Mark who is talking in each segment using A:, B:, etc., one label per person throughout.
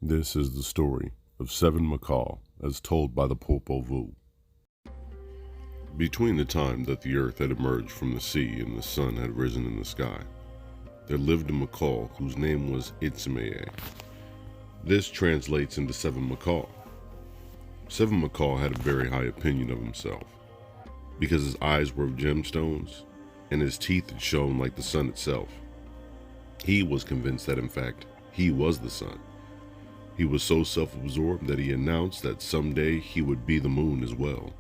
A: This is the story of Seven Macaw as told by the Popol Vuh. Between the time that the earth had emerged from the sea and the sun had risen in the sky, there lived a macaw whose name was Itzmeye. This translates into Seven Macaw. Seven Macaw had a very high opinion of himself, because his eyes were of gemstones and his teeth had shone like the sun itself. He was convinced that in fact he was the sun. He was so self-absorbed that he announced that someday he would be the moon as well.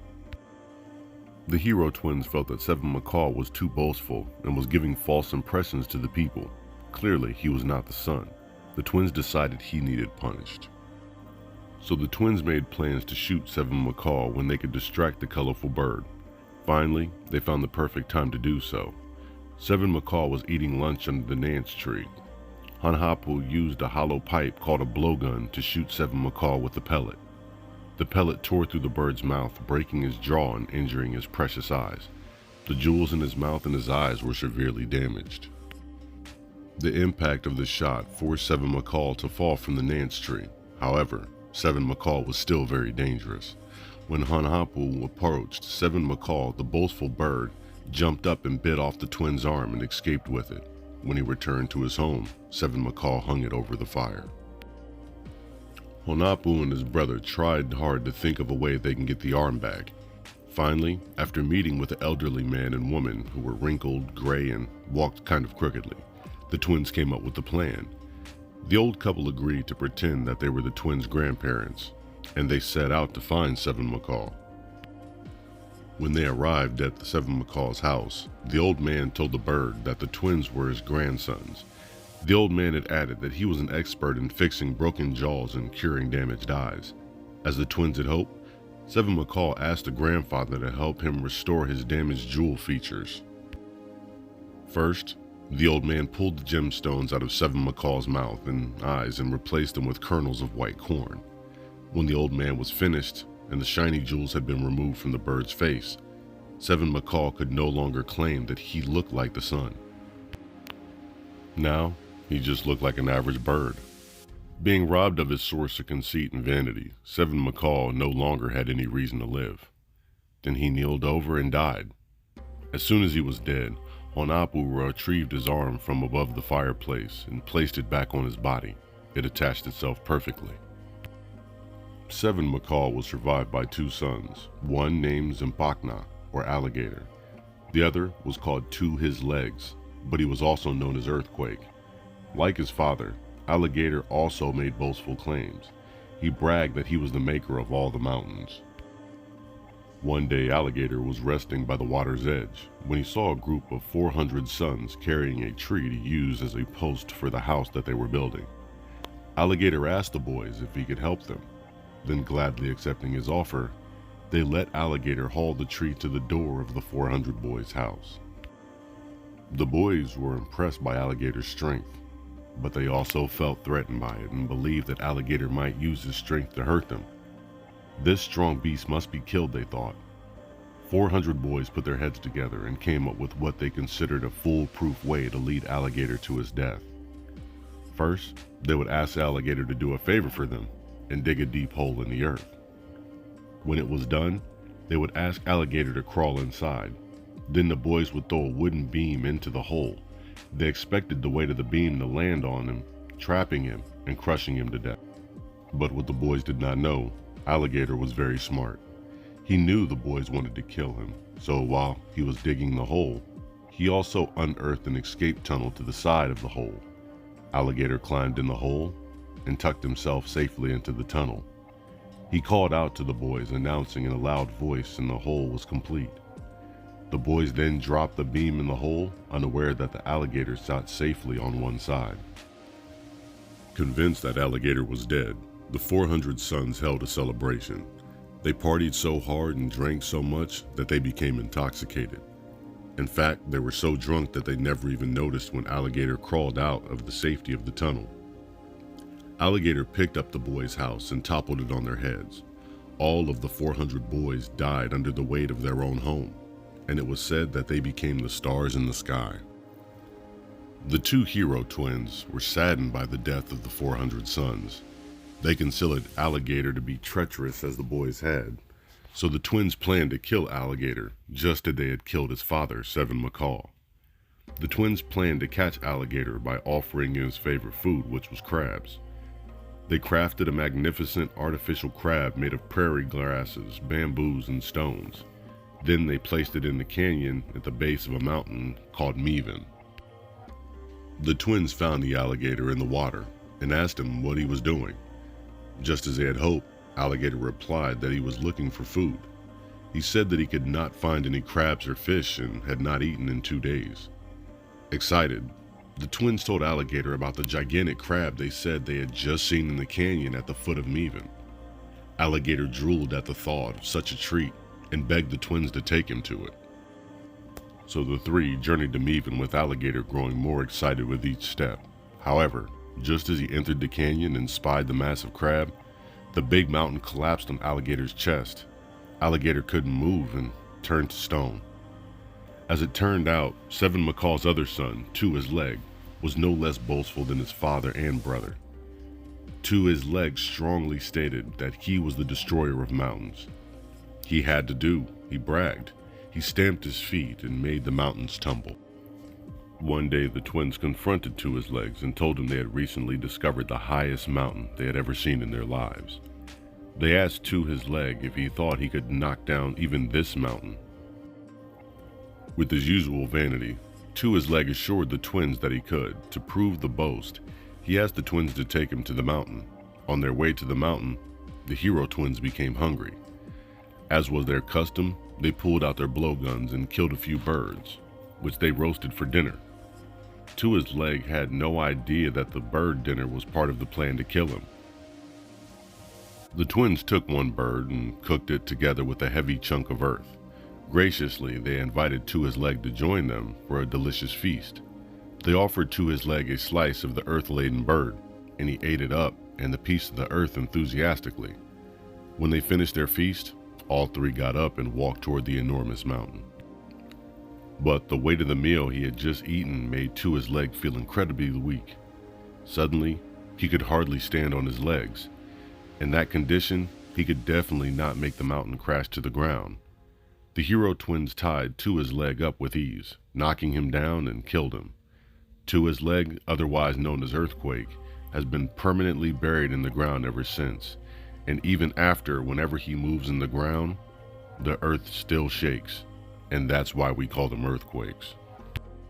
A: The hero twins felt that Seven Macaw was too boastful and was giving false impressions to the people. Clearly, he was not the sun. The twins decided he needed punished. So the twins made plans to shoot Seven Macaw when they could distract the colorful bird. Finally, they found the perfect time to do so. Seven Macaw was eating lunch under the nance tree. Hanhapu used a hollow pipe called a blowgun to shoot Seven Macaw with the pellet. The pellet tore through the bird's mouth, breaking his jaw and injuring his precious eyes. The jewels in his mouth and his eyes were severely damaged. The impact of the shot forced Seven Macaw to fall from the nance tree. However, Seven Macaw was still very dangerous. When Hanhapu approached, Seven Macaw, the boastful bird, jumped up and bit off the twins' arm and escaped with it. When he returned to his home, Seven Macaw hung it over the fire. Honapu and his brother tried hard to think of a way they can get the arm back. Finally, after meeting with an elderly man and woman who were wrinkled, gray, and walked kind of crookedly, the twins came up with a plan. The old couple agreed to pretend that they were the twins' grandparents, and they set out to find Seven Macaw. When they arrived at the Seven Macaw's house, the old man told the bird that the twins were his grandsons. The old man had added that he was an expert in fixing broken jaws and curing damaged eyes. As the twins had hoped, Seven Macaw asked the grandfather to help him restore his damaged jewel features. First, the old man pulled the gemstones out of Seven Macaw's mouth and eyes and replaced them with kernels of white corn. When the old man was finished, and the shiny jewels had been removed from the bird's face, Seven Macaw could no longer claim that he looked like the sun. Now, he just looked like an average bird. Being robbed of his source of conceit and vanity, Seven Macaw no longer had any reason to live. Then he kneeled over and died. As soon as he was dead, Honapu retrieved his arm from above the fireplace and placed it back on his body. It attached itself perfectly. Seven Macaw was survived by two sons, one named Zimpakna, or Alligator. The other was called Two His Legs, but he was also known as Earthquake. Like his father, Alligator also made boastful claims. He bragged that he was the maker of all the mountains. One day, Alligator was resting by the water's edge when he saw a group of 400 sons carrying a tree to use as a post for the house that they were building. Alligator asked the boys if he could help them. Then, gladly accepting his offer, they let Alligator haul the tree to the door of the 400 boys' house. The boys were impressed by Alligator's strength, but they also felt threatened by it and believed that Alligator might use his strength to hurt them. This strong beast must be killed, they thought. 400 boys put their heads together and came up with what they considered a foolproof way to lead Alligator to his death. First, they would ask Alligator to do a favor for them and dig a deep hole in the earth. When it was done, they would ask Alligator to crawl inside. Then the boys would throw a wooden beam into the hole. They expected the weight of the beam to land on him, trapping him and crushing him to death. But what the boys did not know, Alligator was very smart. He knew the boys wanted to kill him, so while he was digging the hole, he also unearthed an escape tunnel to the side of the hole. Alligator climbed in the hole and tucked himself safely into the tunnel. He called out to the boys, announcing in a loud voice, and the hole was complete. The boys then dropped the beam in the hole, unaware that the alligator sat safely on one side. Convinced that Alligator was dead, the 400 sons held a celebration. They partied so hard and drank so much that they became intoxicated. In fact, they were so drunk that they never even noticed when Alligator crawled out of the safety of the tunnel. Alligator picked up the boys' house and toppled it on their heads. All of the 400 boys died under the weight of their own home, and it was said that they became the stars in the sky. The two hero twins were saddened by the death of the 400 sons. They considered Alligator to be treacherous as the boys had, so the twins planned to kill Alligator just as they had killed his father, Seven Macaw. The twins planned to catch Alligator by offering him his favorite food, which was crabs. They crafted a magnificent artificial crab made of prairie grasses, bamboos, and stones. Then they placed it in the canyon at the base of a mountain called Meven. The twins found the alligator in the water and asked him what he was doing. Just as they had hoped, Alligator replied that he was looking for food. He said that he could not find any crabs or fish and had not eaten in 2 days. Excited, the twins told Alligator about the gigantic crab they said they had just seen in the canyon at the foot of Meven. Alligator drooled at the thought of such a treat and begged the twins to take him to it. So the three journeyed to Meven with Alligator growing more excited with each step. However, just as he entered the canyon and spied the massive crab, the big mountain collapsed on Alligator's chest. Alligator couldn't move and turned to stone. As it turned out, Seven Macaw's other son, Two His Leg, was no less boastful than his father and brother. Two His Leg strongly stated that he was the destroyer of mountains. He had to do, he bragged. He stamped his feet and made the mountains tumble. One day the twins confronted Two His Legs and told him they had recently discovered the highest mountain they had ever seen in their lives. They asked Two His Leg if he thought he could knock down even this mountain. With his usual vanity, Two His Leg assured the twins that he could. To prove the boast, he asked the twins to take him to the mountain. On their way to the mountain, the hero twins became hungry. As was their custom, they pulled out their blowguns and killed a few birds, which they roasted for dinner. Two His Leg had no idea that the bird dinner was part of the plan to kill him. The twins took one bird and cooked it together with a heavy chunk of earth. Graciously, they invited Two His Leg to join them for a delicious feast. They offered Two His Leg a slice of the earth-laden bird, and he ate it up and the piece of the earth enthusiastically. When they finished their feast, all three got up and walked toward the enormous mountain. But the weight of the meal he had just eaten made Two His Leg feel incredibly weak. Suddenly, he could hardly stand on his legs. In that condition, he could definitely not make the mountain crash to the ground. The hero twins tied Two His Leg up with ease, knocking him down and killed him. Two His Leg, otherwise known as Earthquake, has been permanently buried in the ground ever since, and even after, whenever he moves in the ground, the earth still shakes, and that's why we call them earthquakes.